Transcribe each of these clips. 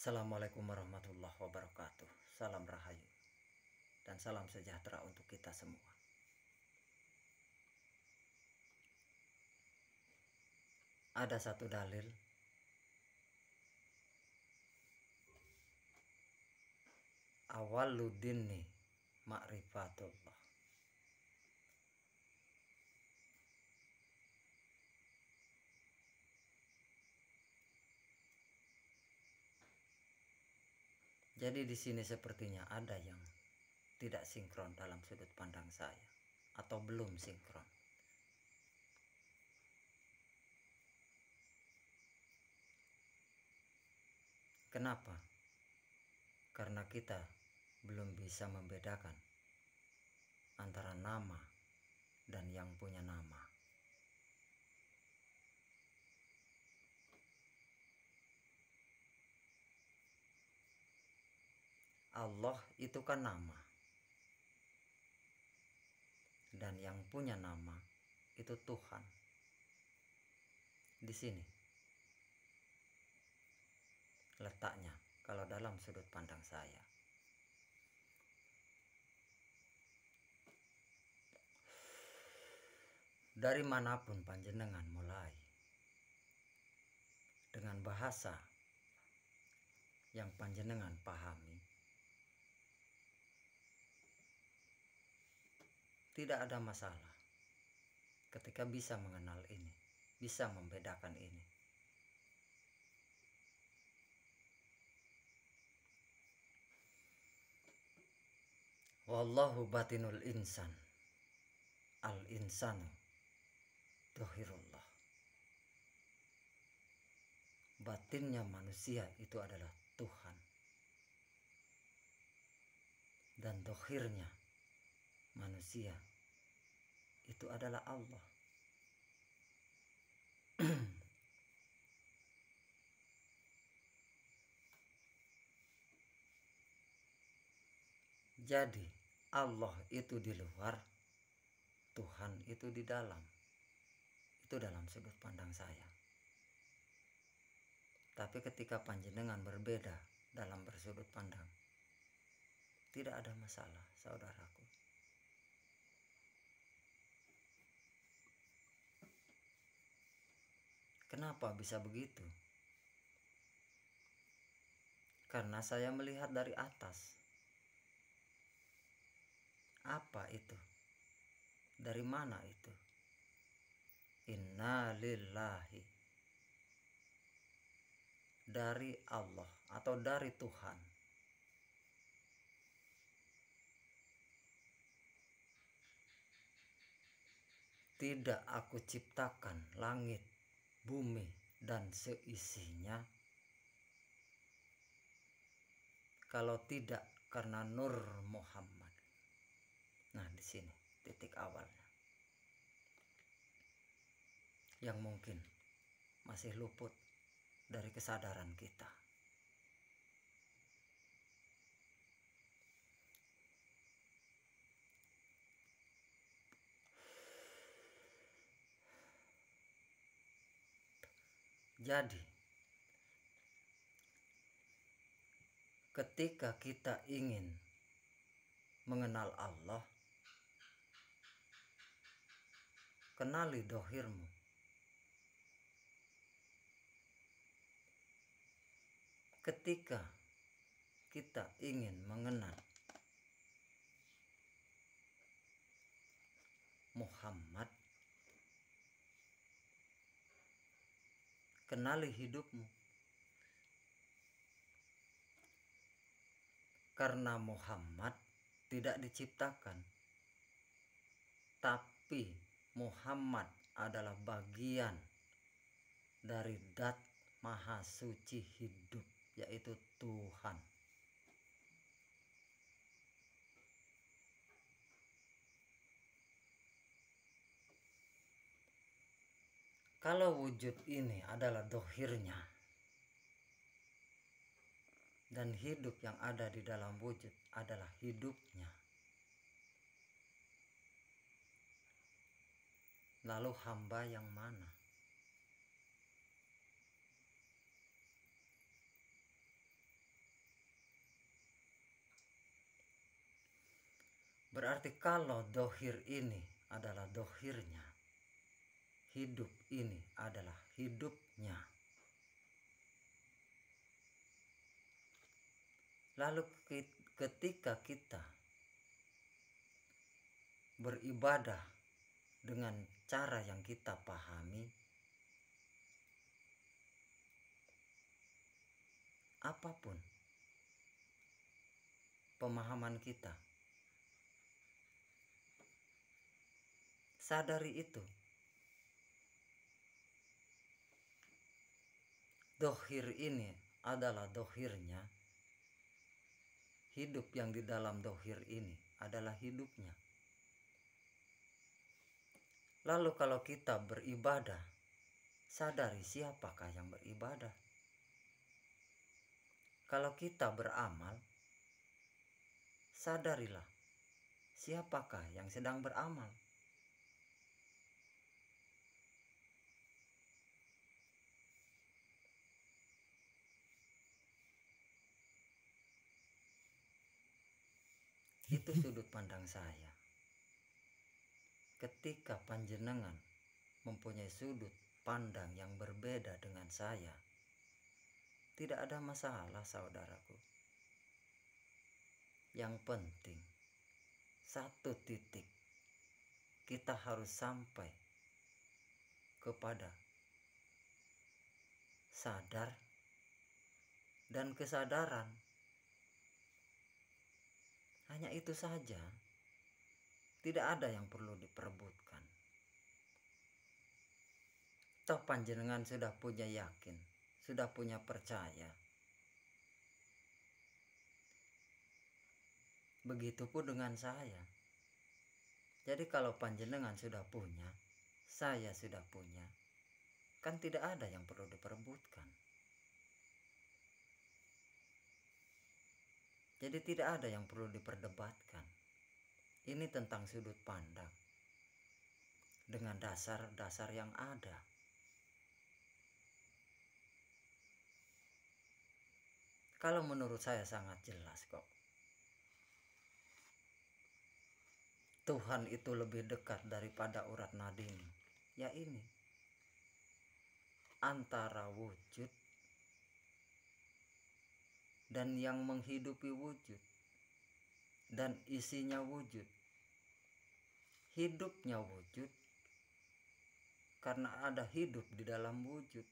Assalamualaikum warahmatullahi wabarakatuh. Salam rahayu dan salam sejahtera untuk kita semua. Ada satu dalil awaludinni ma'rifatullah. Jadi di sini sepertinya ada yang tidak sinkron dalam sudut pandang saya, atau belum sinkron. Kenapa? Karena kita belum bisa membedakan antara nama dan yang punya nama. Allah itu kan nama, dan yang punya nama itu Tuhan. Di sini letaknya kalau dalam sudut pandang saya. Dari manapun panjenengan mulai, dengan bahasa yang panjenengan pahami, tidak ada masalah ketika bisa mengenal ini, bisa membedakan ini. Wallahu batinul insan, al insanu dohirullah. Batinnya manusia itu adalah Tuhan, dan dohirnya manusia itu adalah Allah. Jadi Allah itu di luar, Tuhan itu di dalam. Itu dalam sudut pandang saya. Tapi ketika panjenengan berbeda dalam bersudut pandang, tidak ada masalah, saudaraku. Kenapa bisa begitu? Karena saya melihat dari atas. Apa itu? Dari mana itu? Inna lillahi, dari Allah atau dari Tuhan. Tidak aku ciptakan langit, bumi, dan seisinya kalau tidak karena Nur Muhammad. Nah, di sini titik awalnya yang mungkin masih luput dari kesadaran kita. Jadi ketika kita ingin mengenal Allah, kenali dohirmu. Ketika kita ingin mengenal Muhammad, kenali hidupmu. Karena Muhammad tidak diciptakan, tapi Muhammad adalah bagian dari Dat Maha Suci hidup, yaitu Tuhan. Kalau wujud ini adalah dohirnya, dan hidup yang ada di dalam wujud adalah hidupnya, lalu hamba yang mana? Berarti kalau dohir ini adalah dohirnya, hidup ini adalah hidupnya. Lalu ketika kita beribadah dengan cara yang kita pahami, apapun pemahaman kita, sadari itu. Dohir ini adalah dohirnya, hidup yang di dalam dohir ini adalah hidupnya. Lalu kalau kita beribadah, sadari siapakah yang beribadah. Kalau kita beramal, sadarilah siapakah yang sedang beramal. Itu sudut pandang saya. Ketika panjenengan mempunyai sudut pandang yang berbeda dengan saya, tidak ada masalah, saudaraku. Yang penting satu titik, kita harus sampai kepada sadar dan kesadaran. Hanya itu saja. Tidak ada yang perlu diperebutkan. Toh panjenengan sudah punya yakin, sudah punya percaya. Begitupun dengan saya. Jadi kalau panjenengan sudah punya, saya sudah punya, kan tidak ada yang perlu diperebutkan. Jadi tidak ada yang perlu diperdebatkan. Ini tentang sudut pandang dengan dasar-dasar yang ada. Kalau menurut saya sangat jelas kok. Tuhan itu lebih dekat daripada urat nadimu. Ya ini. Antara wujud dan yang menghidupi wujud. Dan isinya wujud. Hidupnya wujud. Karena ada hidup di dalam wujud.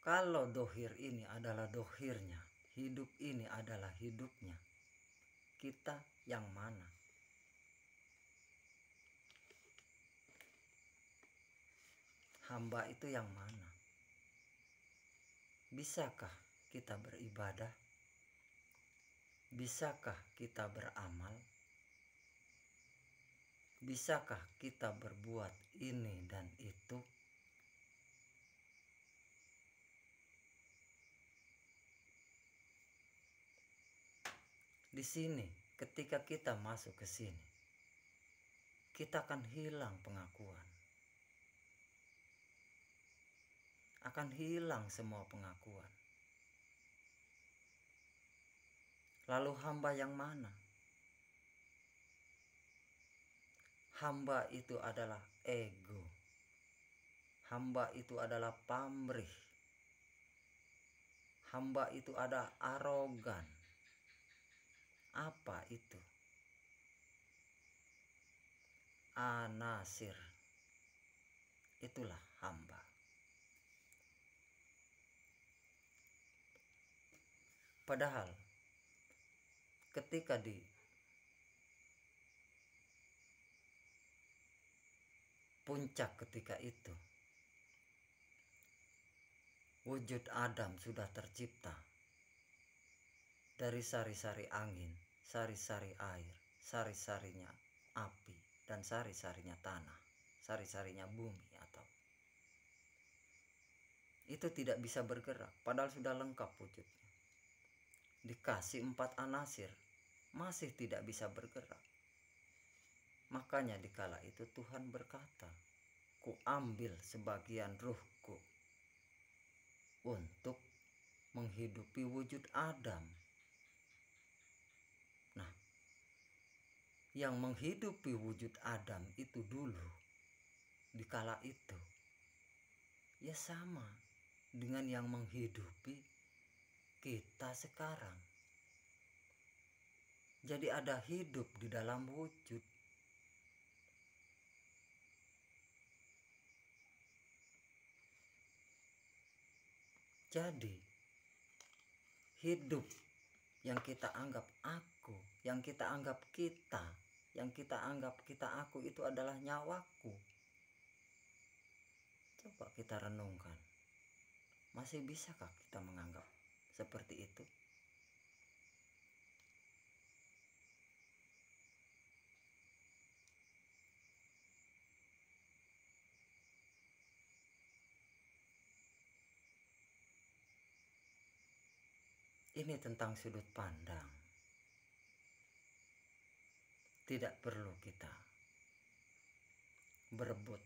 Kalau dohir ini adalah dohirnya, hidup ini adalah hidupnya, kita yang mana? Hamba itu yang mana? Bisakah kita beribadah? Bisakah kita beramal? Bisakah kita berbuat ini dan itu? Di sini, ketika kita masuk ke sini, kita akan hilang pengakuan. Akan hilang semua pengakuan. Lalu hamba yang mana? Hamba itu adalah ego. Hamba itu adalah pamrih. Hamba itu adalah arogan. Apa itu? Anasir. Itulah hamba. Padahal ketika di puncak ketika itu, wujud Adam sudah tercipta dari sari-sari angin, sari-sari air, sari-sarinya api, dan sari-sarinya tanah, sari-sarinya bumi atau itu tidak bisa bergerak, padahal sudah lengkap wujudnya. Dikasih 4 anasir, masih tidak bisa bergerak. Makanya dikala itu Tuhan berkata, ku ambil sebagian ruhku untuk menghidupi wujud Adam. Nah, yang menghidupi wujud Adam itu dulu, di kala itu, ya sama dengan yang menghidupi kita sekarang. Jadi ada hidup di dalam wujud. Jadi hidup yang kita anggap aku, yang kita anggap kita, yang kita anggap kita aku itu adalah nyawaku. Coba kita renungkan. Masih bisakah kita menganggap seperti itu? Ini tentang sudut pandang. Tidak perlu kita berebut.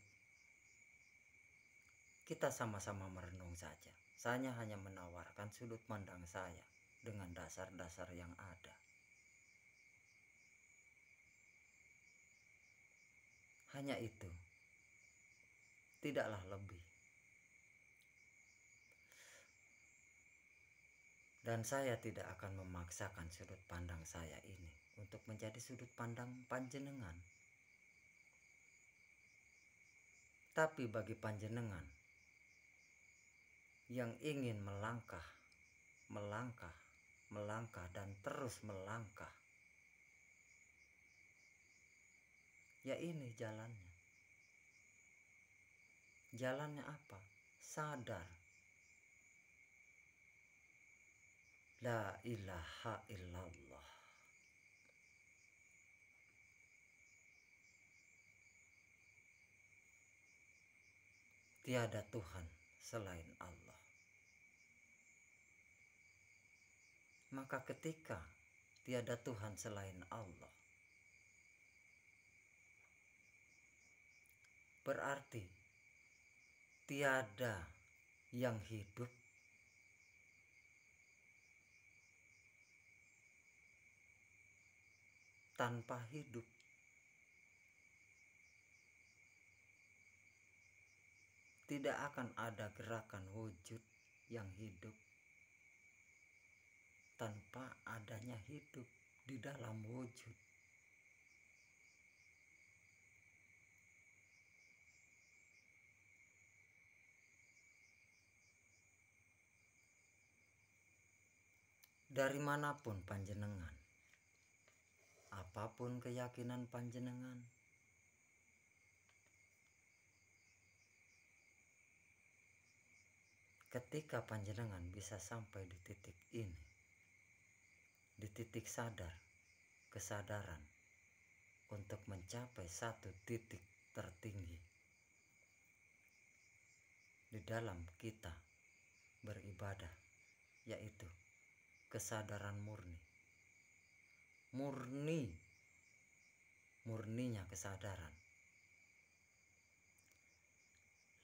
Kita sama-sama merenung saja. Saya hanya menawarkan sudut pandang saya dengan dasar-dasar yang ada. Hanya itu. Tidaklah lebih. Dan saya tidak akan memaksakan sudut pandang saya ini untuk menjadi sudut pandang panjenengan. Tapi bagi panjenengan yang ingin melangkah dan terus melangkah, ya ini jalannya. Jalannya apa? Sadar. La ilaha illallah. Tiada Tuhan selain Allah. Maka ketika tiada Tuhan selain Allah, berarti tiada yang hidup tanpa hidup. Tidak akan ada gerakan wujud yang hidup tanpa adanya hidup di dalam wujud. Dari manapun panjenengan, apapun keyakinan panjenengan, ketika panjenengan bisa sampai di titik ini, di titik sadar, kesadaran untuk mencapai satu titik tertinggi di dalam kita beribadah, yaitu kesadaran murni. Murninya kesadaran.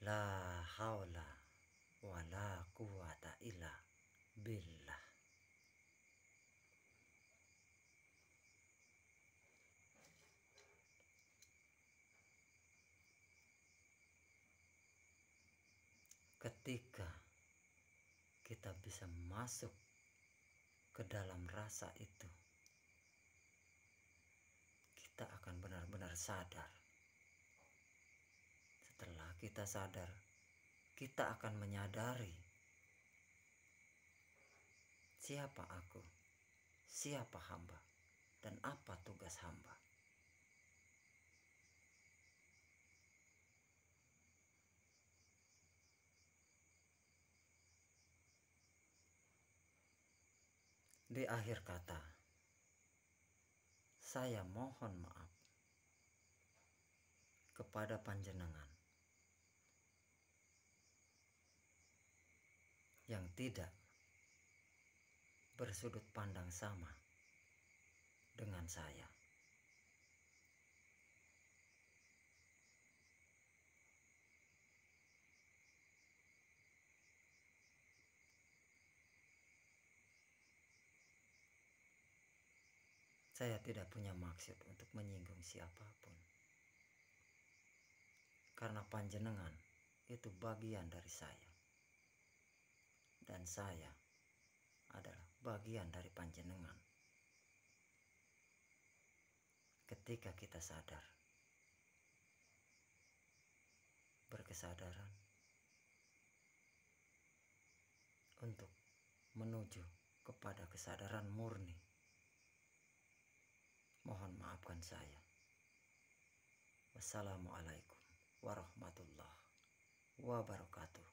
La haula wa la quwata illa billah. Ketika kita bisa masuk ke dalam rasa itu, kita akan benar-benar sadar. Setelah kita sadar, kita akan menyadari siapa aku, siapa hamba, dan apa tugas hamba. Di akhir kata, saya mohon maaf kepada panjenengan yang tidak bersudut pandang sama dengan saya. Saya tidak punya maksud untuk menyinggung siapapun, karena panjenengan itu bagian dari saya, dan saya adalah bagian dari panjenengan. Ketika kita sadar, berkesadaran untuk menuju kepada kesadaran murni, mohon maafkan saya. Wassalamualaikum warahmatullahi wabarakatuh.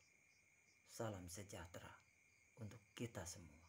Salam sejahtera untuk kita semua.